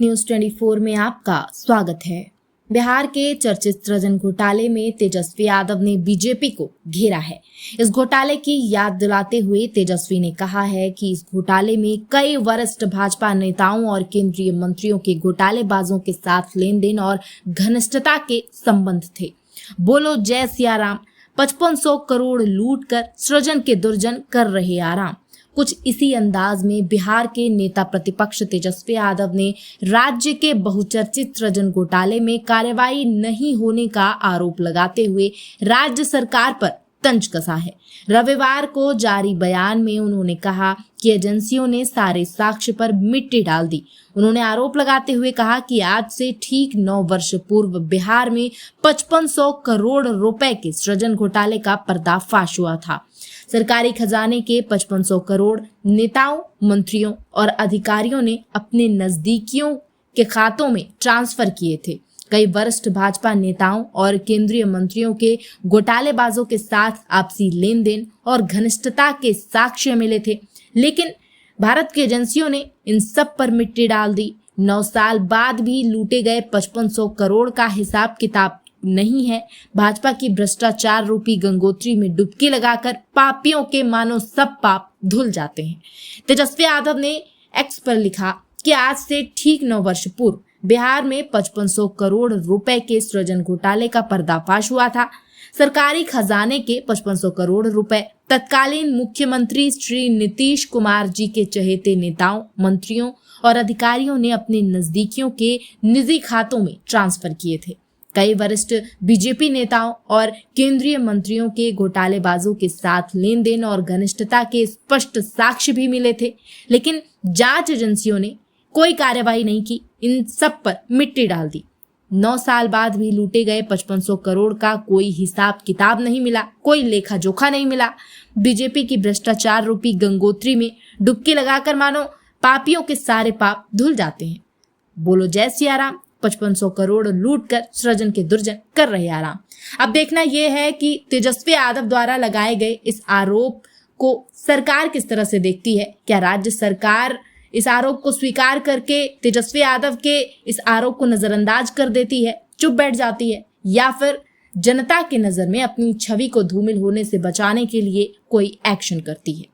News 24 में आपका स्वागत है। बिहार के चर्चित सृजन घोटाले में तेजस्वी यादव ने बीजेपी को घेरा है। इस घोटाले की याद दिलाते हुए तेजस्वी ने कहा है कि इस घोटाले में कई वरिष्ठ भाजपा नेताओं और केंद्रीय मंत्रियों के घोटालेबाजों के साथ लेन देन और घनिष्ठता के संबंध थे। बोलो जय सिया राम। 5500 करोड़ लूट कर सृजन के दुर्जन कर रहे आराम। कुछ इसी अंदाज में बिहार के नेता प्रतिपक्ष तेजस्वी यादव ने राज्य के बहुचर्चित सृजन घोटाले में कार्रवाई नहीं होने का आरोप लगाते हुए राज्य सरकार पर तंज कसा है। रविवार को जारी बयान में उन्होंने कहा कि एजेंसियों ने सारे साक्ष्य पर मिट्टी डाल दी। उन्होंने आरोप लगाते हुए कहा कि आज से ठीक 9 वर्ष पूर्व बिहार में 5500 करोड़ रुपए के सृजन घोटाले का पर्दाफाश हुआ था। सरकारी खजाने के 5500 करोड़ नेताओं, मंत्रियों और अधिकारियों ने अपने नजदीकियों के खातों में ट्रांसफर किए थे। कई वरिष्ठ भाजपा नेताओं और केंद्रीय मंत्रियों के घोटालेबाजों के साथ आपसी लेन देन और घनिष्ठता के साक्ष्य मिले थे, लेकिन भारत की एजेंसियों ने इन सब पर मिट्टी डाल दी। 9 साल बाद भी लूटे गए 5500 करोड़ का हिसाब किताब नहीं है। भाजपा की भ्रष्टाचार रूपी गंगोत्री में डुबकी लगाकर पापियों के मानो सब पाप धुल जाते हैं। तेजस्वी यादव ने एक्स पर लिखा कि आज से ठीक 9 वर्ष पूर्व बिहार में 5500 करोड़ रुपए के सृजन घोटाले का पर्दाफाश हुआ था। सरकारी खजाने के 5500 करोड़ रुपए तत्कालीन मुख्यमंत्री श्री नीतीश कुमार जी के चहेते नेताओं, मंत्रियों और अधिकारियों ने अपने नजदीकियों के निजी खातों में ट्रांसफर किए थे। कई वरिष्ठ बीजेपी नेताओं और केंद्रीय मंत्रियों के घोटालेबाजों के साथ लेन देन और घनिष्ठता के स्पष्ट साक्ष्य भी मिले थे, लेकिन जांच एजेंसियों ने कोई कार्रवाई नहीं की, इन सब पर मिट्टी डाल दी। 9 साल बाद भी लूटे गए 5500 करोड़ का कोई हिसाब किताब नहीं मिला, कोई लेखा जोखा नहीं मिला। बीजेपी की भ्रष्टाचार रूपी गंगोत्री में डुबकी लगाकर मानो पापियों के सारे पाप धुल जाते हैं। बोलो जय सिया राम। 5500 करोड़ लूट कर सृजन के दुर्जन कर रहे आराम। अब देखना यह है कि तेजस्वी यादव द्वारा लगाए गए इस आरोप को सरकार किस तरह से देखती है। क्या राज्य सरकार इस आरोप को स्वीकार करके तेजस्वी यादव के इस आरोप को नजरअंदाज कर देती है, चुप बैठ जाती है, या फिर जनता की नजर में अपनी छवि को धूमिल होने से बचाने के लिए कोई एक्शन करती है।